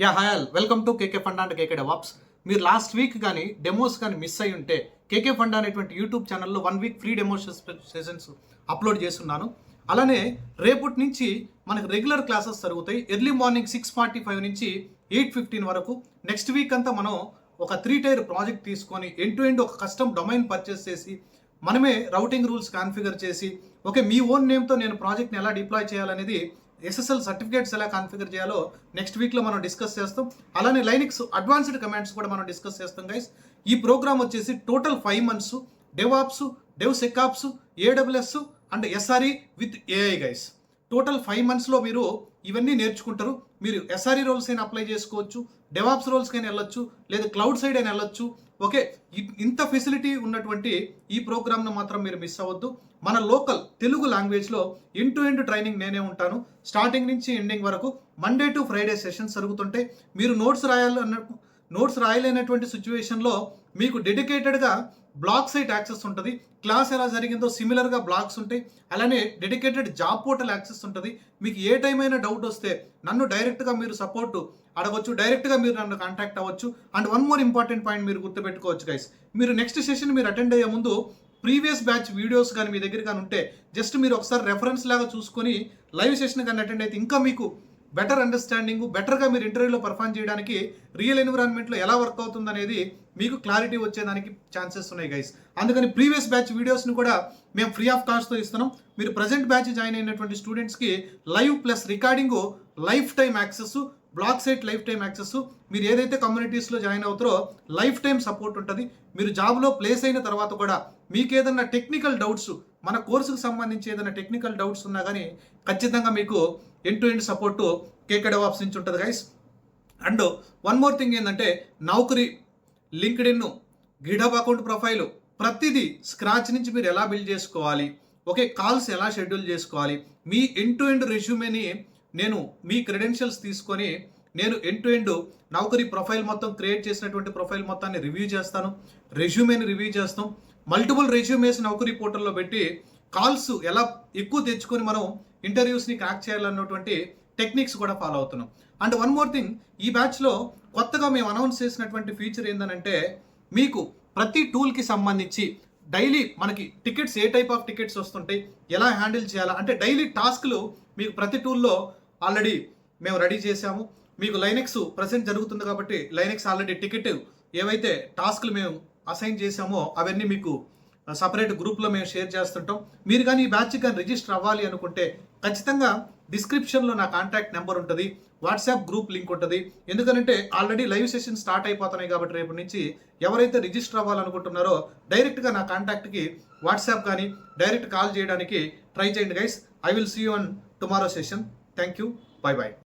Hi all welcome to KK funda and KK DevOps. మీరు last week కానీ demos కానీ miss అయి ఉంటే కేకే ఫండా అనేటువంటి యూట్యూబ్ ఛానల్లో 1 week free demo sessions upload చేస్తున్నాను. అలానే రేపటి నుంచి మనకు రెగ్యులర్ క్లాసెస్ జరుగుతాయి. ఎర్లీ మార్నింగ్ 6:45 నుంచి 8:15 వరకు. నెక్స్ట్ వీక్ అంతా మనం ఒక 3 టైర్ ప్రాజెక్ట్ తీసుకొని ఎండ్ టు ఎండ్ ఒక కస్టమ్ డొమైన్ పర్చేస్ చేసి మనమే రౌటింగ్ రూల్స్ కాన్ఫిగర్ చేసి ఓకే మీ ఓన్ నేమ్తో నేను ప్రాజెక్ట్ని ఎలా డిప్లాయ్ చేయాలనేది ఎస్ఎస్ఎల్ సర్టిఫికేట్స్ ఎలా కాన్ఫిగర్ చేయాలో నెక్స్ట్ వీక్లో మనం డిస్కస్ చేస్తాం. అలానే లైనిక్స్ అడ్వాన్స్డ్ కమాండ్స్ కూడా మనం డిస్కస్ చేస్తాం గైస్. ఈ ప్రోగ్రామ్ వచ్చేసి total 5 months DevOps, DevSecOps, AWS and SRE with AI guys. Total 5 monthsలో మీరు ఇవన్నీ నేర్చుకుంటారు. మీరు ఎస్ఆర్ఈ రోల్స్ అయినా అప్లై చేసుకోవచ్చు, డెవాప్స్ రోల్స్కి అయినా వెళ్ళొచ్చు, లేదా క్లౌడ్ సైడ్ అయినా వెళ్ళొచ్చు. ఓకే, ఇంత ఫెసిలిటీ ఉన్నటువంటి ఈ ప్రోగ్రామ్ను మాత్రం మీరు మిస్ అవ్వద్దు. మన లోకల్ తెలుగు లాంగ్వేజ్లో ఎండ్ టు ఎండ్ ట్రైనింగ్ నేనే ఉంటాను. స్టార్టింగ్ నుంచి ఎండింగ్ వరకు మండే టు ఫ్రైడే సెషన్స్ జరుగుతుంటాయి. మీరు నోట్స్ రాయలేనటువంటి సిచ్యువేషన్లో మీకు డెడికేటెడ్గా బ్లాగ్ సైట్ యాక్సెస్ ఉంటుంది. క్లాస్ ఎలా జరిగిందో సిమిలర్గా బ్లాగ్స్ ఉంటాయి. అలానే డెడికేటెడ్ జాబ్ పోర్టల్ యాక్సెస్ ఉంటుంది. మీకు ఏ టైం అయినా డౌట్ వస్తే నన్ను డైరెక్ట్గా మీరు సపోర్ట్ అడగవచ్చు, డైరెక్ట్గా మీరు నన్ను కాంటాక్ట్ అవ్వచ్చు. And one more important point మీరు గుర్తుపెట్టుకోవచ్చు గైస్. మీరు నెక్స్ట్ సెషన్ మీరు అటెండ్ అయ్యే ముందు ప్రీవియస్ బ్యాచ్ వీడియోస్ కానీ మీ దగ్గర కానీ ఉంటే జస్ట్ మీరు ఒకసారి రెఫరెన్స్ లాగా చూసుకొని లైవ్ సెషన్ కానీ అటెండ్ అయితే ఇంకా మీకు బెటర్ అండర్స్టాండింగ్, బెటర్గా మీరు ఇంటర్వ్యూలో పర్ఫామ్ చేయడానికి రియల్ ఎన్విరాన్మెంట్లో ఎలా వర్క్ అవుతుంది అనేది మీకు క్లారిటీ వచ్చేదానికి ఛాన్సెస్ ఉన్నాయి గైస్. అందుకని ప్రీవియస్ బ్యాచ్ వీడియోస్ని కూడా మేము ఫ్రీ ఆఫ్ కాస్ట్తో ఇస్తున్నాం. మీరు ప్రజెంట్ బ్యాచ్ జాయిన్ అయినటువంటి స్టూడెంట్స్కి live plus recording lifetime access, blog site lifetime access, మీరు ఏదైతే కమ్యూనిటీస్లో జాయిన్ అవుతారో లైఫ్ టైం సపోర్ట్ ఉంటుంది. మీరు జాబ్లో ప్లేస్ అయిన తర్వాత కూడా మీకు ఏదైనా టెక్నికల్ డౌట్స్, మన కోర్సుకు సంబంధించి ఏదైనా టెక్నికల్ డౌట్స్ ఉన్నా కానీ ఖచ్చితంగా మీకు end to end support KK DevOps నుంచి ఉంటుంది guys. And one more thing ఏంటంటే నౌకరీ, లింక్డ్ఇన్, గిటహబ్ అకౌంట్ ప్రొఫైల్ ప్రతిదీ స్క్రాచ్ నుంచి మీరు ఎలా బిల్డ్ చేసుకోవాలి, ఓకే కాల్స్ ఎలా షెడ్యూల్ చేసుకోవాలి, మీ ఎండ్ టు ఎండ్ రెజ్యూమేని నేను మీ క్రెడెన్షియల్స్ తీసుకొని నేను end to end Naukri profile మొత్తం క్రియేట్ చేసినటువంటి ప్రొఫైల్ మొత్తాన్ని రివ్యూ చేస్తాను, రెజ్యూమేని రివ్యూ చేస్తాం. మల్టిపుల్ రెజ్యూమేస్ నౌకరీ పోర్టల్లో పెట్టి కాల్స్ ఎలా ఎక్కువ తెచ్చుకొని మనం ఇంటర్వ్యూస్ని క్రాక్ చేయాలన్నటువంటి టెక్నిక్స్ కూడా ఫాలో అవుతున్నాం. అండ్ వన్ మోర్ థింగ్, ఈ బ్యాచ్లో కొత్తగా మేము అనౌన్స్ చేసినటువంటి ఫీచర్ ఏంటంటే మీకు ప్రతి టూల్కి సంబంధించి డైలీ మనకి tickets, A type of tickets వస్తుంటాయి, ఎలా హ్యాండిల్ చేయాలా అంటే డైలీ టాస్క్లు మీకు ప్రతి టూల్లో ఆల్రెడీ మేము రెడీ చేసాము. మీకు లైనెక్స్ ప్రజెంట్ జరుగుతుంది కాబట్టి లైనెక్స్ ఆల్రెడీ టికెట్ ఏవైతే టాస్క్లు మేము అసైన్ చేసామో అవన్నీ మీకు సపరేట్ గ్రూప్లో మేము షేర్ చేస్తుంటాం. మీరు కానీ ఈ బ్యాచ్ కానీ రిజిస్టర్ అవ్వాలి అనుకుంటే ఖచ్చితంగా డిస్క్రిప్షన్లో నా కాంటాక్ట్ నెంబర్ ఉంటుంది, వాట్సాప్ గ్రూప్ లింక్ ఉంటుంది. ఎందుకంటే ఆల్రెడీ లైవ్ సెషన్ స్టార్ట్ అయిపోతున్నాయి కాబట్టి రేపు నుంచి ఎవరైతే రిజిస్టర్ అవ్వాలనుకుంటున్నారో డైరెక్ట్గా నా కాంటాక్ట్కి వాట్సాప్ కానీ డైరెక్ట్ కాల్ చేయడానికి ట్రై చేయండి guys. I will see you on tomorrow session. Thank you, bye bye.